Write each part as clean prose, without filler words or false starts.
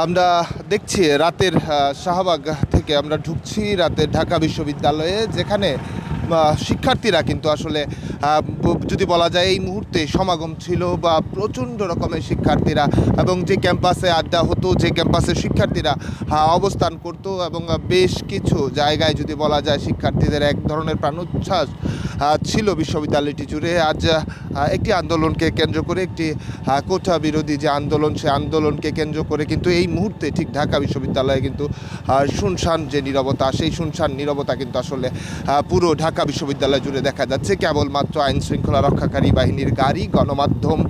আমরা দেখছি রাতের শাহবাগ থেকে আমরা ঢুকছি রাতের ঢাকা বিশ্ববিদ্যালয়ে, যেখানে শিক্ষার্থীরা কিন্তু আসলে যদি বলা যায় এই মুহূর্তে সমাগম ছিল বা প্রচণ্ড রকমের শিক্ষার্থীরা, এবং যে ক্যাম্পাসে আড্ডা হতো, যে ক্যাম্পাসে শিক্ষার্থীরা অবস্থান করত, এবং বেশ কিছু জায়গায় যদি বলা যায় শিক্ষার্থীদের এক ধরনের প্রাণোচ্ছ্বাস ছিল বিশ্ববিদ্যালয়টি জুড়ে। আজ একটি আন্দোলনকে কেন্দ্র করে, একটি কোটা বিরোধী যে আন্দোলন, সে আন্দোলনকে কেন্দ্র করে কিন্তু এই মুহূর্তে ঠিক ঢাকা বিশ্ববিদ্যালয়ে কিন্তু শুনশান যে নীরবতা, সেই শুনশান নীরবতা কিন্তু আসলে পুরো ঢাকা বিশ্ববিদ্যালয় জুড়ে দেখা যাচ্ছে। কেবলমাত্র আইন শৃঙ্খলা রক্ষাকারী বাহিনীর গাড়ি, গণমাধ্যম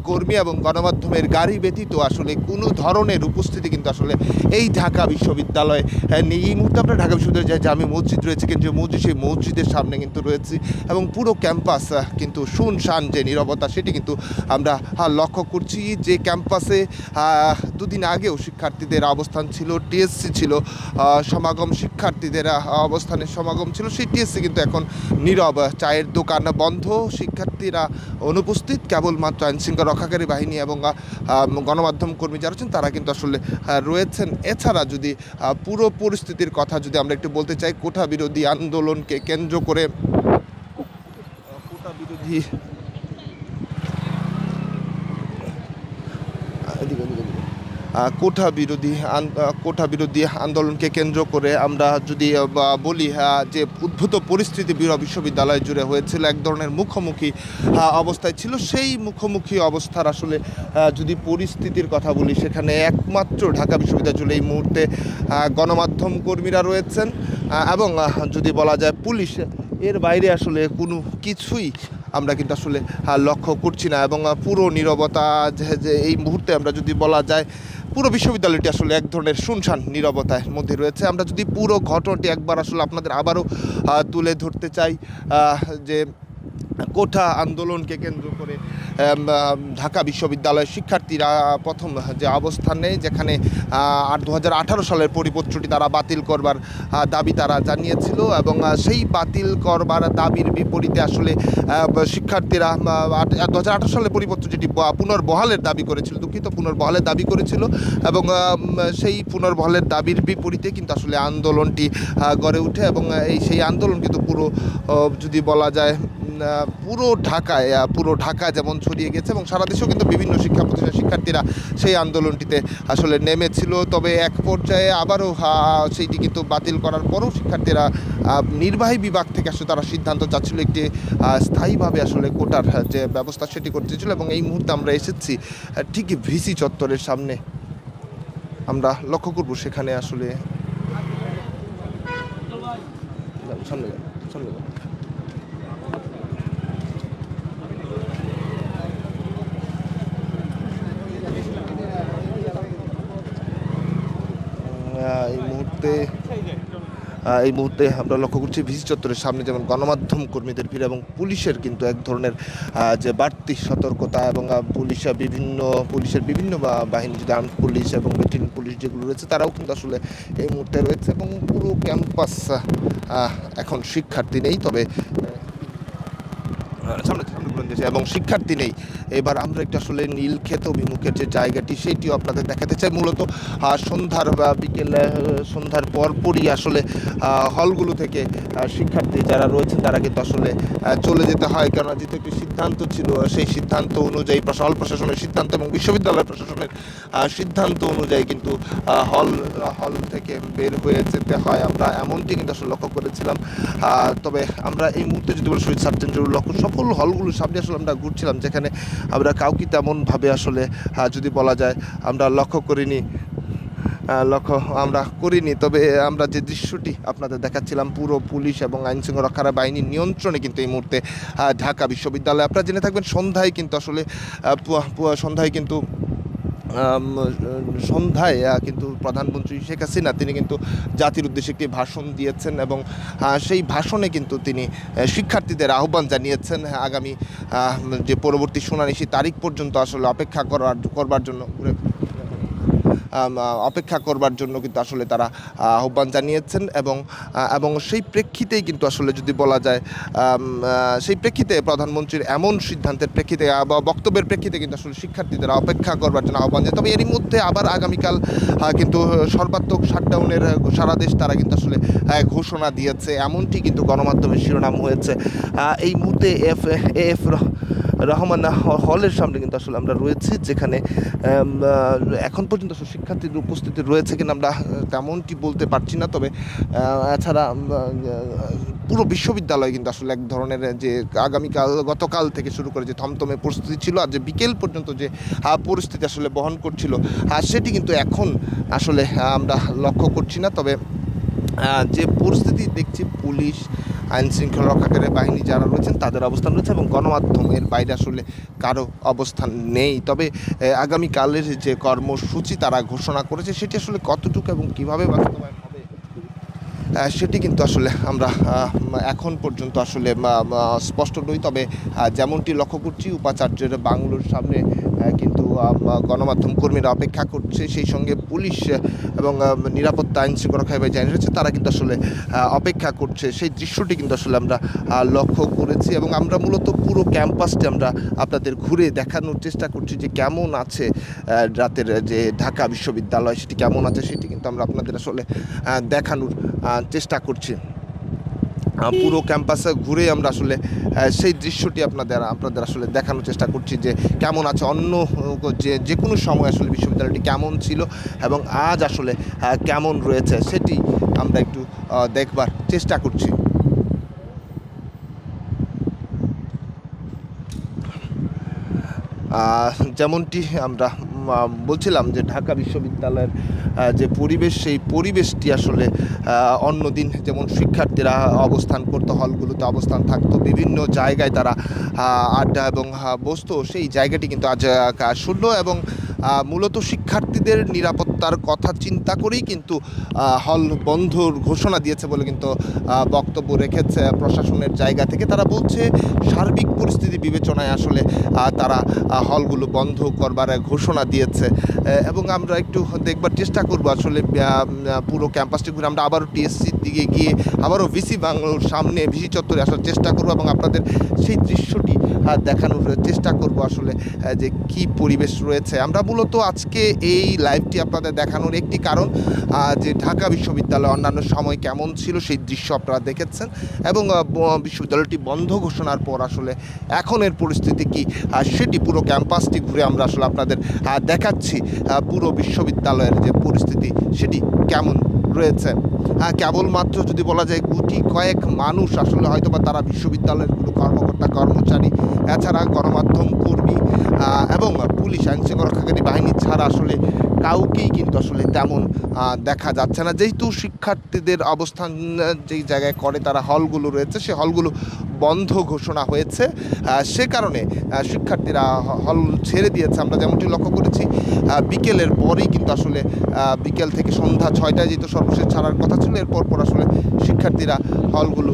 কর্মী এবং গণমাধ্যমের গাড়ি ব্যতীত আসলে কোনো ধরনের উপস্থিতি কিন্তু আসলে এই ঢাকা বিশ্ববিদ্যালয়ে নেই। এই মুহূর্তে আমরা ঢাকা বিশ্ববিদ্যালয়ে যে জামি মসজিদ রয়েছে, কেন্দ্রীয় মসজিদ, সেই মসজিদের সামনে কিন্তু রয়েছে, এবং পুরো ক্যাম্পাস কিন্তু শুনশান যে নীরবতা সেটি কিন্তু আমরা লক্ষ্য করছি। যে ক্যাম্পাসে দুদিন আগেও শিক্ষার্থীদের অবস্থান ছিল, টিএসসি ছিল, সমাগম শিক্ষার্থীদের অবস্থানের সমাগম ছিল, সেই টিএসসি কিন্তু এখন নীরব। চায়ের দোকান বন্ধ, শিক্ষার্থীরা অনুপস্থিত, কেবলমাত্র আইনশৃঙ্খলা রক্ষাকারী বাহিনী এবং গণমাধ্যম কর্মী যারা আছেন তারা কিন্তু আসলে রয়েছেন। এছাড়া যদি পুরো পরিস্থিতির কথা যদি আমরা একটু বলতে চাই, কোটা বিরোধী আন্দোলনকে কেন্দ্র করে, কোটা বিরোধী কোটা বিরোধী আন্দোলনকে কেন্দ্র করে আমরা যদি বলি যে উদ্ভূত পরিস্থিতি বিশ্ববিদ্যালয় জুড়ে হয়েছিল, এক ধরনের মুখোমুখি অবস্থায় ছিল। সেই মুখোমুখি অবস্থার আসলে যদি পরিস্থিতির কথা বলি, সেখানে একমাত্র ঢাকা বিশ্ববিদ্যালয় জুড়ে এই মুহূর্তে গণমাধ্যম কর্মীরা রয়েছেন, এবং যদি বলা যায় পুলিশ, এর বাইরে আসলে কোনো কিছুই আমরা কিন্তু আসলে লক্ষ্য করছি না। এবং পুরো নীরবতা যে এই মুহূর্তে আমরা যদি বলা যায় পুরো বিশ্ববিদ্যালয়টি আসলে এক ধরনের শুনশান নীরবতার মধ্যে রয়েছে। আমরা যদি পুরো ঘটনাটি একবার আসলে আপনাদের আবারও তুলে ধরতে চাই, যে কোটা আন্দোলনকে কেন্দ্র করে ঢাকা বিশ্ববিদ্যালয়ের শিক্ষার্থীরা প্রথম যে অবস্থান নেয়, যেখানে 2018 সালের পরিপত্রটি তারা বাতিল করবার দাবি তারা জানিয়েছিল, এবং সেই বাতিল করবার দাবির বিপরীতে আসলে শিক্ষার্থীরা 2018 সালের পরিপত্র যেটি পুনর্বহালের দাবি করেছিল, পুনর্বহালের দাবি করেছিল, এবং সেই পুনর্বহালের দাবির বিপরীতে কিন্তু আসলে আন্দোলনটি গড়ে ওঠে। এবং সেই আন্দোলন কিন্তু পুরো যদি বলা যায় পুরো ঢাকায় যেমন ছড়িয়ে গেছে, এবং সারা দেশেও কিন্তু বিভিন্ন শিক্ষা প্রতিষ্ঠানের শিক্ষার্থীরা সেই আন্দোলনটিতে আসলে নেমেছিল। তবে এক পর্যায়ে আবারও সেইটি কিন্তু বাতিল করার পরও শিক্ষার্থীরা নির্বাহী বিভাগ থেকে আসলে তারা সিদ্ধান্ত চাচ্ছিল একটি স্থায়ীভাবে আসলে কোটার যে ব্যবস্থা সেটি করতে ছিল। এবং এই মুহূর্তে আমরা এসেছি ঠিক ভিসি চত্বরের সামনে, আমরা লক্ষ্য করব সেখানে আসলে সামনে এই মুহূর্তে আমরা লক্ষ্য করছি ভিসি চত্বরের সামনে যেমন গণমাধ্যম কর্মীদের ভিড়, এবং পুলিশের কিন্তু এক ধরনের যে বাড়তি সতর্কতা, এবং পুলিশের বিভিন্ন বাহিনী, যদি আর্মড পুলিশ এবং ব্যাটালিয়ন পুলিশ যেগুলো রয়েছে তারাও কিন্তু আসলে এই মুহূর্তে রয়েছে। এবং পুরো ক্যাম্পাস এখন শিক্ষার্থী নেই, তবে এবং শিক্ষার্থী নেই। এবার আমরা একটু আসলে নীলক্ষেত অভিমুখের যে জায়গাটি সেটিও আপনাদের দেখাতে চাই। মূলত সন্ধ্যার পরপরই আসলে হলগুলো থেকে শিক্ষার্থী যারা রয়েছেন তারা কিন্তু আসলে চলে যেতে হয়, কেননা যেহেতু একটি সিদ্ধান্ত ছিল, সেই সিদ্ধান্ত অনুযায়ী হল প্রশাসনের সিদ্ধান্ত এবং বিশ্ববিদ্যালয় প্রশাসনের সিদ্ধান্ত অনুযায়ী কিন্তু হল থেকে বের হয়ে যেতে হয়। আমরা এমনটি কিন্তু আসলে লক্ষ্য করেছিলাম। তবে আমরা এই মুহূর্তে যদি বলি শহীদ সার্জেন্ট জহুরুল লক্ষ্য সকল হলগুলোর সামনে আসলে আমরা ঘুরছিলাম, যেখানে আমরা কাউকে তেমনভাবে আসলে যদি বলা যায় আমরা লক্ষ্য করিনি। তবে আমরা যে দৃশ্যটি আপনাদের দেখাচ্ছিলাম, পুরো পুলিশ এবং আইনশৃঙ্খলা রক্ষাকারী বাহিনীর নিয়ন্ত্রণে কিন্তু এই মুহূর্তে ঢাকা বিশ্ববিদ্যালয়। আপনারা জেনে থাকবেন সন্ধ্যায় কিন্তু প্রধানমন্ত্রী শেখ হাসিনা তিনি কিন্তু জাতির উদ্দেশ্যে একটি ভাষণ দিয়েছেন, এবং সেই ভাষণে কিন্তু তিনি শিক্ষার্থীদের আহ্বান জানিয়েছেন আগামী যে পরবর্তী শুনানি সেই তারিখ পর্যন্ত আসলে অপেক্ষা করবার জন্য। অপেক্ষা করবার জন্য কিন্তু আসলে তারা আহ্বান জানিয়েছেন এবং সেই প্রেক্ষিতেই কিন্তু আসলে যদি বলা যায় সেই প্রেক্ষিতে প্রধানমন্ত্রীর এমন সিদ্ধান্তের প্রেক্ষিতে বা বক্তব্যের প্রেক্ষিতে কিন্তু আসলে শিক্ষার্থীদের অপেক্ষা করবার জন্য আহ্বান জানায়। তবে এরই মধ্যে আবার আগামীকাল কিন্তু সর্বাত্মক শাটডাউনের সারা দেশ তারা কিন্তু আসলে ঘোষণা দিয়েছে, এমনটি কিন্তু গণমাধ্যমের শিরোনাম হয়েছে। এই মুহূর্তে এফ রহমান হলের সামনে কিন্তু আসলে আমরা রয়েছি, যেখানে এখন পর্যন্ত শিক্ষার্থীদের উপস্থিতি রয়েছে কিনা আমরা তেমনটি বলতে পারছি না। তবে এছাড়া পুরো বিশ্ববিদ্যালয় কিন্তু আসলে এক ধরনের যে গতকাল থেকে শুরু করে যে থমথমে পরিস্থিতি ছিল আর যে বিকেল পর্যন্ত যে পরিস্থিতি আসলে বহন করছিল সেটি কিন্তু এখন আসলে আমরা লক্ষ্য করছি না। তবে যে পরিস্থিতি দেখছি, পুলিশ, আইন শৃঙ্খলা রক্ষাকারী বাহিনী যারা রয়েছেন তাদের অবস্থান রয়েছে এবং গণমাধ্যমের বাইরে আসলে কারো অবস্থান নেই। তবে আগামীকালের যে কর্মসূচি তারা ঘোষণা করেছে সেটি আসলে কতটুকু এবং কীভাবে বাস্তবায়ন হবে সেটি কিন্তু আসলে আমরা এখন পর্যন্ত আসলে স্পষ্ট নই। তবে যেমনটি লক্ষ্য করছি, উপাচার্যের বাংলোর সামনে কিন্তু গণমাধ্যম কর্মীরা অপেক্ষা করছে, সেই সঙ্গে পুলিশ এবং নিরাপত্তা আইন শৃঙ্খলা রক্ষাকারী বাহিনী রয়েছে তারা কিন্তু আসলে অপেক্ষা করছে। সেই দৃশ্যটি কিন্তু আসলে আমরা লক্ষ্য করেছি এবং আমরা মূলত পুরো ক্যাম্পাসটি আমরা আপনাদের ঘুরে দেখানোর চেষ্টা করছি যে কেমন আছে রাতের যে ঢাকা বিশ্ববিদ্যালয়, সেটি কেমন আছে সেটি কিন্তু আমরা আপনাদের আসলে দেখানোর চেষ্টা করছি। পুরো ক্যাম্পাসে ঘুরে আমরা আসলে সেই দৃশ্যটি আপনাদের আসলে দেখানোর চেষ্টা করছি যে কেমন আছে, অন্য যে কোনো সময় আসলে বিশ্ববিদ্যালয়টি কেমন ছিল এবং আজ আসলে কেমন রয়েছে সেটি আমরা একটু দেখবার চেষ্টা করছি। যেমনটি আমরা বলছিলাম যে ঢাকা বিশ্ববিদ্যালয়ের যে পরিবেশ, সেই পরিবেশটি আসলে অন্যদিন যেমন শিক্ষার্থীরা অবস্থান করতো, হলগুলোতে অবস্থান থাকতো, বিভিন্ন জায়গায় তারা আড্ডা এবং বসতো, সেই জায়গাটি কিন্তু আজ শূন্য এবং মূলত শিক্ষার্থীদের নিরাপত্তার কথা চিন্তা করেই কিন্তু হল বন্ধর ঘোষণা দিয়েছে বলে কিন্তু বক্তব্য রেখেছে প্রশাসনের জায়গা থেকে। তারা বলছে সার্বিক পরিস্থিতি বিবেচনায় আসলে তারা হলগুলো বন্ধ করবার ঘোষণা দিয়েছে এবং আমরা একটু দেখবার চেষ্টা করব আসলে পুরো ক্যাম্পাসটি ঘুরে। আমরা আবারও টিএসসির দিকে গিয়ে আবারও ভিসি বাংলোর সামনে ভিসি চত্বরে আসার চেষ্টা করব এবং আপনাদের সেই দৃশ্যটি দেখানোর চেষ্টা করব আসলে যে কি পরিবেশ রয়েছে। আমরা মূলত আজকে এই লাইভটি আপনাদের দেখানোর একটি কারণ যে ঢাকা বিশ্ববিদ্যালয় অন্যান্য সময় কেমন ছিল সেই দৃশ্য আপনারা দেখেছেন এবং বিশ্ববিদ্যালয়টি বন্ধ ঘোষণার পর আসলে এখনের পরিস্থিতি কি সেটি পুরো ক্যাম্পাসটি ঘুরে আমরা আসলে আপনাদের দেখাচ্ছি পুরো বিশ্ববিদ্যালয়ের যে পরিস্থিতি সেটি কেমন রয়েছে। কেবলমাত্র যদি বলা যায় গুটি কয়েক মানুষ আসলে হয়তো বা তারা বিশ্ববিদ্যালয়ের কোনো কর্মকর্তা কর্মচারী, এছাড়া গণমাধ্যম কর্মী এবং পুলিশ আইন শৃঙ্খলা রক্ষাকারী বাহিনী ছাড়া আসলে কাউকেই কিন্তু আসলে তেমন দেখা যাচ্ছে না। যেহেতু শিক্ষার্থীদের অবস্থান যেই জায়গায় করে তারা হলগুলো রয়েছে, সে হলগুলো বন্ধ ঘোষণা হয়েছে, সে কারণে শিক্ষার্থীরা হল ছেড়ে দিয়েছে। আমরা যেমনটি লক্ষ্য করেছি বিকেলের পরেই কিন্তু আসলে বিকেল থেকে সন্ধ্যা 6টায় যেহেতু সর্বশেষ ছাড়ার কথা ছিল, এরপর আসলে শিক্ষার্থীরা হলগুলো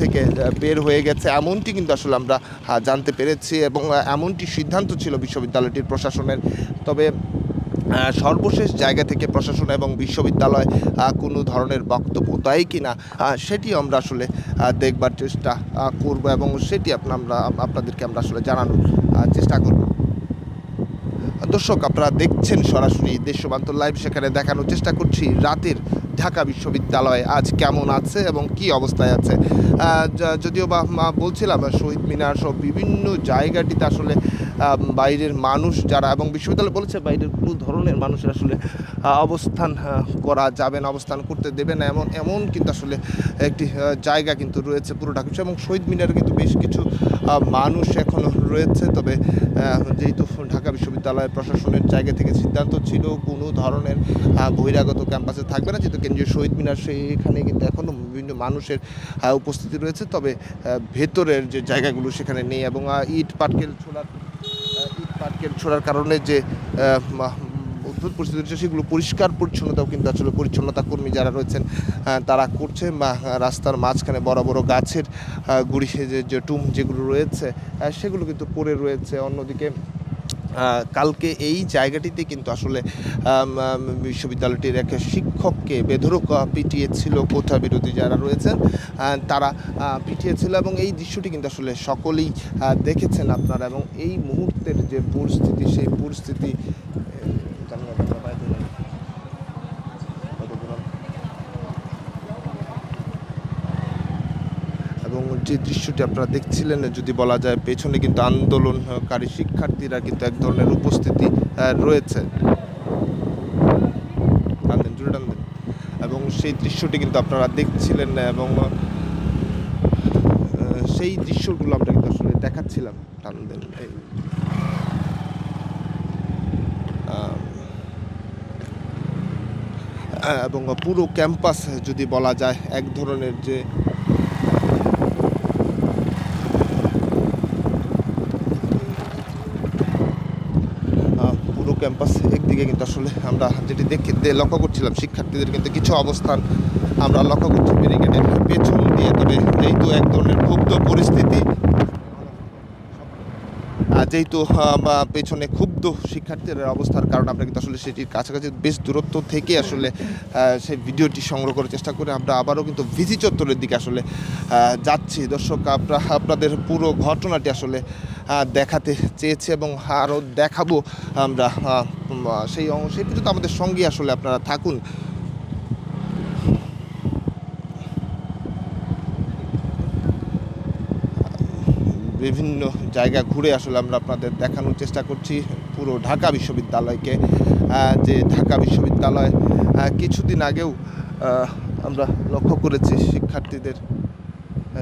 থেকে বের হয়ে গেছে এমনটি কিন্তু আসলে আমরা জানতে পেরেছি এবং এমনটি সিদ্ধান্ত ছিল বিশ্ববিদ্যালয়টির প্রশাসনের। তবে সর্বশেষ জায়গা থেকে প্রশাসন এবং বিশ্ববিদ্যালয় কোনো ধরনের বক্তব্য দেয় কিনা সেটি আমরা আসলে দেখবার চেষ্টা করব এবং সেটি আপনাদেরকে আমরা আসলে জানানোর চেষ্টা করব। দর্শক, আপনারা দেখছেন সরাসরি দেশবান্তর লাইভ, সেখানে দেখানোর চেষ্টা করছি রাতের ঢাকা বিশ্ববিদ্যালয় আজ কেমন আছে এবং কি অবস্থায় আছে। যদিও বা বলছিলাম শহীদ মিনার সব বিভিন্ন জায়গাটিতে আসলে বাইরের মানুষ যারা এবং বিশ্ববিদ্যালয় বলেছে বাইরের কোনো ধরনের মানুষের আসলে অবস্থান করা যাবে না, অবস্থান করতে দেবে না, এমন কিন্তু আসলে একটি জায়গা কিন্তু রয়েছে পুরো ঢাকা এবং শহীদ মিনারে কিন্তু বেশ কিছু মানুষ এখনও রয়েছে। তবে যেহেতু ঢাকা বিশ্ববিদ্যালয় প্রশাসনের জায়গা থেকে সিদ্ধান্ত ছিল কোনো ধরনের বহিরাগত ক্যাম্পাসে থাকবে না, যেহেতু কেন্দ্রীয় শহীদ মিনার সেখানে কিন্তু এখনও বিভিন্ন মানুষের উপস্থিতি রয়েছে। তবে ভেতরের যে জায়গাগুলো সেখানে নেই এবং ইট পাটকেল ছোড়ার কারণে যে অদ্ভুত পরিস্থিতি রয়েছে সেগুলো পরিষ্কার পরিচ্ছন্নতাও কিন্তু আসলে পরিচ্ছন্নতা কর্মী যারা রয়েছেন তারা করছে বা রাস্তার মাঝখানে বড় বড় গাছের গুড়ি যে টুম যেগুলো রয়েছে সেগুলো কিন্তু পড়ে রয়েছে। অন্যদিকে কালকে এই জায়গাটিতে কিন্তু আসলে বিশ্ববিদ্যালয়টির এক শিক্ষককে বেধড়ক পিটিয়েছিল কোটা বিরোধী যারা রয়েছেন তারা পিটিয়েছিল, এবং এই দৃশ্যটি কিন্তু আসলে সকলেই দেখেছেন আপনারা। এবং এই মুহূর্তের যে পরিস্থিতি, সেই পরিস্থিতি এবং যে দৃশ্যটি আপনারা দেখছিলেন, যদি বলা যায় পেছনে কিন্তু আন্দোলনকারী শিক্ষার্থীরা কিন্তু এক ধরনের উপস্থিতি রয়েছে, এবং সেই দৃশ্যটি কিন্তু আপনারা দেখছিলেন, এবং সেই দৃশ্যগুলো আমরা কিন্তু আসলে দেখাচ্ছিলাম টানদেন। এবং পুরো ক্যাম্পাস যদি বলা যায় এক ধরনের যে ক্যাম্পাস একদিকে কিন্তু আসলে আমরা যেটি লক্ষ্য করছিলাম, শিক্ষার্থীদের কিন্তু কিছু অবস্থান আমরা লক্ষ্য করছি ব্যারিকেডের পেছন দিয়ে। তবে যেহেতু এক ধরনের ক্ষুব্ধ পরিস্থিতি, যেহেতু পেছনে ক্ষুব্ধ শিক্ষার্থীদের অবস্থার কারণে আমরা কিন্তু আসলে সেটির কাছাকাছি বেশ দূরত্ব থেকে আসলে সেই ভিডিওটি সংগ্রহ করার চেষ্টা করে আমরা আবারও কিন্তু ভিসি চত্বরের দিকে আসলে যাচ্ছি। দর্শক, আপনাদের পুরো ঘটনাটি আসলে দেখাতে চেয়েছি এবং আরও দেখাবো আমরা সেই পর্যন্ত আমাদের সঙ্গে আসলে আপনারা থাকুন। বিভিন্ন জায়গা ঘুরে আসলে আমরা আপনাদের দেখানোর চেষ্টা করছি পুরো ঢাকা বিশ্ববিদ্যালয়কে, যে ঢাকা বিশ্ববিদ্যালয় কিছুদিন আগেও আমরা লক্ষ্য করেছি শিক্ষার্থীদের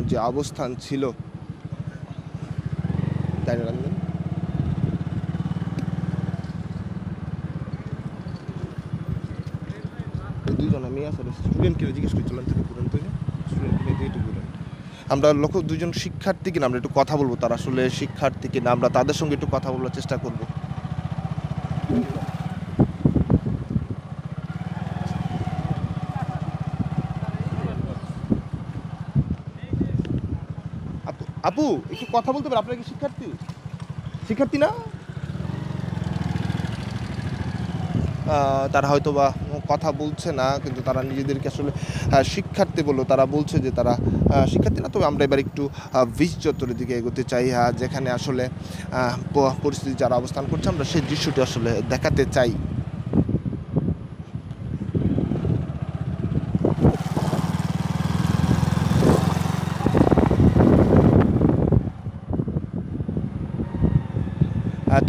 যে অবস্থান ছিল। দুইজন আমি আসলে স্টুডেন্টকে জিজ্ঞেস করছিলাম থেকে পুরান তৈরি স্টুডেন্টকে নিয়ে একটু ঘুরেন। আমরা লক্ষ্য দুজন শিক্ষার্থী কিনা আমরা একটু কথা বলবো, তারা আসলে শিক্ষার্থী কিনা আমরা তাদের সঙ্গে একটু কথা বলার চেষ্টা করব। আপু একটু কথা বলতে পারেন, আপনারা কি শিক্ষার্থী না? তারা হয়তো বা কথা বলছে না, কিন্তু তারা নিজেদেরকে আসলে শিক্ষার্থী বললো। তারা বলছে যে তারা শিক্ষার্থী না। তবে আমরা এবার একটু ভিসি চত্বরের দিকে এগোতে চাই, যেখানে আসলে পরিস্থিতি যারা অবস্থান করছে আমরা সেই দৃশ্যটি আসলে দেখাতে চাই।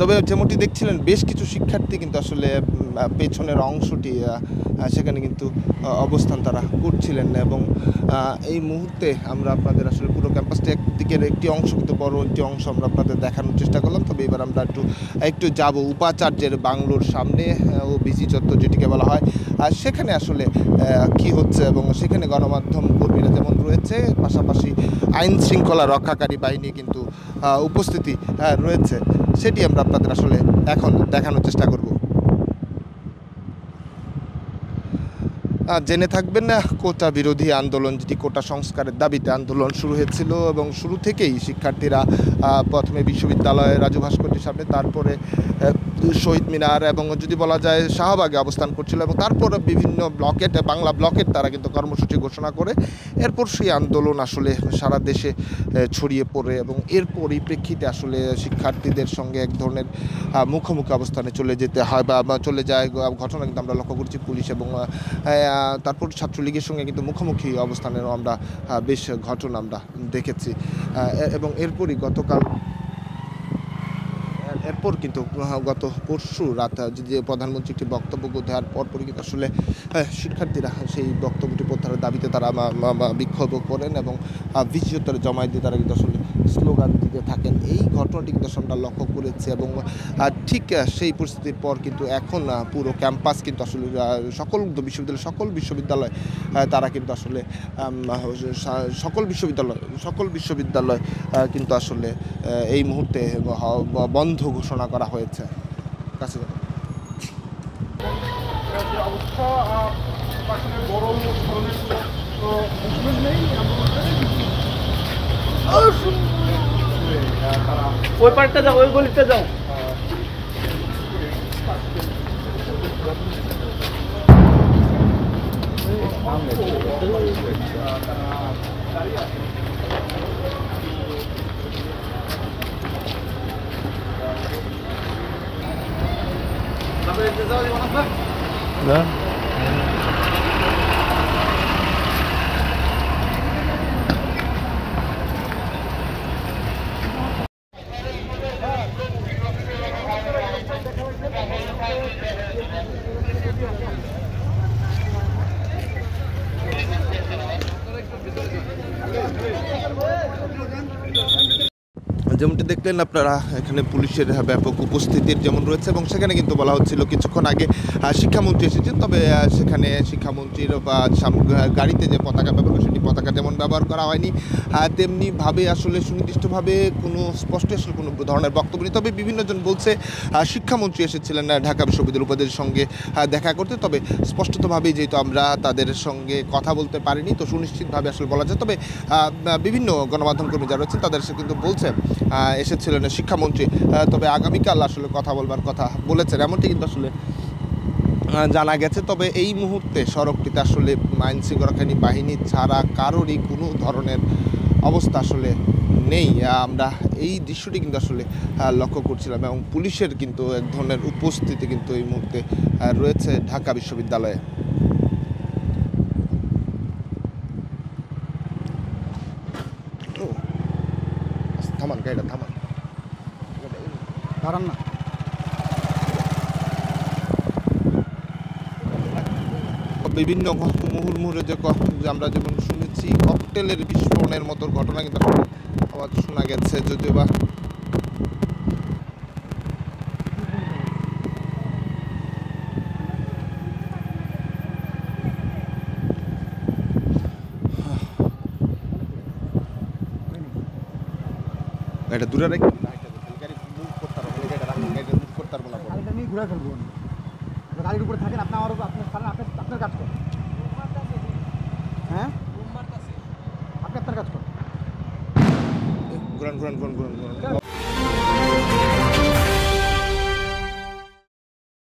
তবে যেমনটি দেখছিলেন বেশ কিছু শিক্ষার্থী কিন্তু আসলে পেছনের অংশটি সেখানে কিন্তু অবস্থান তারা করছিলেন, এবং এই মুহূর্তে আমরা আপনাদের আসলে পুরো ক্যাম্পাসটি একদিকের একটি অংশ কিন্তু বড় একটি অংশ আমরা আপনাদের দেখানোর চেষ্টা করলাম। তবে এবার আমরা একটু যাব উপাচার্যের বাংলোর সামনে ও ভিসি চত্বর যেটিকে বলা হয়, আর সেখানে আসলে কি হচ্ছে, এবং সেখানে গণমাধ্যম কর্মীরা যেমন রয়েছে, পাশাপাশি আইন শৃঙ্খলা রক্ষাকারী বাহিনী কিন্তু উপস্থিতি রয়েছে, সেটি আমরা আপনাদের আসলে এখন দেখানোর চেষ্টা করব। জেনে থাকবেন না, কোটা বিরোধী আন্দোলন, যেটি কোটা সংস্কারের দাবিতে আন্দোলন শুরু হয়েছিল, এবং শুরু থেকেই শিক্ষার্থীরা প্রথমে বিশ্ববিদ্যালয়ের রাজু ভাস্কর্যের সামনে, তারপরে শহীদ মিনার, এবং যদি বলা যায় শাহবাগে অবস্থান করছিল, এবং তারপর বিভিন্ন বাংলা ব্লকেট তারা কিন্তু কর্মসূচি ঘোষণা করে এরপর সেই আন্দোলন আসলে সারা দেশে ছড়িয়ে পড়ে, এবং এর পরিপ্রেক্ষিতে আসলে শিক্ষার্থীদের সঙ্গে এক ধরনের মুখোমুখি অবস্থানে চলে যেতে হয় বা চলে যায় ঘটনা কিন্তু আমরা লক্ষ্য করছি। পুলিশ এবং তারপর ছাত্রলীগের সঙ্গে কিন্তু মুখোমুখি অবস্থানেরও আমরা বেশ ঘটনা আমরা দেখেছি, এবং এরপর কিন্তু গত পরশু রাত যে প্রধানমন্ত্রী একটি বক্তব্য দেওয়ার পরপরই কিন্তু আসলে শিক্ষার্থীরা সেই বক্তব্যটি প্রত্যাহারের দাবিতে তারা বিক্ষোভ করেন, এবং ভিসি চত্বরে জমায়েত দিয়ে তারা কিন্তু আসলে স্লোগান দিতে থাকেন। এই ঘটনাটি কিন্তু আমরা লক্ষ্য করেছি, এবং ঠিক সেই পরিস্থিতির পর কিন্তু এখন পুরো ক্যাম্পাস কিন্তু আসলে সকল বিশ্ববিদ্যালয় তারা কিন্তু আসলে সকল বিশ্ববিদ্যালয় কিন্তু আসলে এই মুহূর্তে বন্ধ ঘোষণা করা হয়েছে। কাছে ওই পার্কটা যাও, ওই গলিতে যাও। যেমনটি দেখলেন আপনারা, এখানে পুলিশের ব্যাপক উপস্থিতির যেমন রয়েছে এবং সেখানে কিন্তু বলা হচ্ছিল কিছুক্ষণ আগে শিক্ষামন্ত্রী এসেছেন, তবে সেখানে শিক্ষামন্ত্রীর গাড়িতে যে পতাকা ব্যবহার সেটি পতাকা যেমন ব্যবহার করা হয়নি, তেমনিভাবে আসলে সুনির্দিষ্টভাবে কোনো স্পষ্ট আসলে কোনো ধরনের বক্তব্য নেই। তবে বিভিন্নজন বলছে শিক্ষামন্ত্রী এসেছিলেন ঢাকা বিশ্ববিদ্যালয়ের উপাচার্যের সঙ্গে দেখা করতে, তবে স্পষ্টতভাবেই যেহেতু আমরা তাদের সঙ্গে কথা বলতে পারিনি, তো সুনিশ্চিতভাবে আসলে বলা যায়। তবে বিভিন্ন গণমাধ্যম কর্মী যারা রয়েছেন তাদের কিন্তু বলছে এসেছিলেন শিক্ষামন্ত্রী, তবে আগামীকাল আসলে কথা বলবার কথা বলেছেন, এমনটি কিন্তু আসলে জানা গেছে। তবে এই মুহূর্তে সড়কটিতে আসলে আইন শৃঙ্খলা বাহিনী ছাড়া কারোরই কোনো ধরনের অবস্থা আসলে নেই। আমরা এই দৃশ্যটি কিন্তু আসলে লক্ষ্য করছিলাম এবং পুলিশের কিন্তু এক ধরনের উপস্থিতি কিন্তু এই মুহূর্তে রয়েছে ঢাকা বিশ্ববিদ্যালয়ে। থামান গাড়িটা থামান, দাঁড়ান না। বিভিন্ন মুহুর্মুহুরে যে আমরা যেমন শুনেছি ককটেলের বিস্ফোরণের মতো ঘটনা কিন্তু আওয়াজ শোনা গেছে, যদিও বা এটা দূরে রেখে গাড়ি মুভ করতে পারবো, গাড়ি মুভ করতে পারবো না, গাড়িটা নিয়ে ঘুরে ফেলবো। গাড়ির উপরে থাকেন আপনি, আমার আপনার কাজ করেন। হ্যাঁ, আপনি আপনার কাজ করেন। ঘুরান ঘুরান ঘুরান ঘুরান ঘুরান।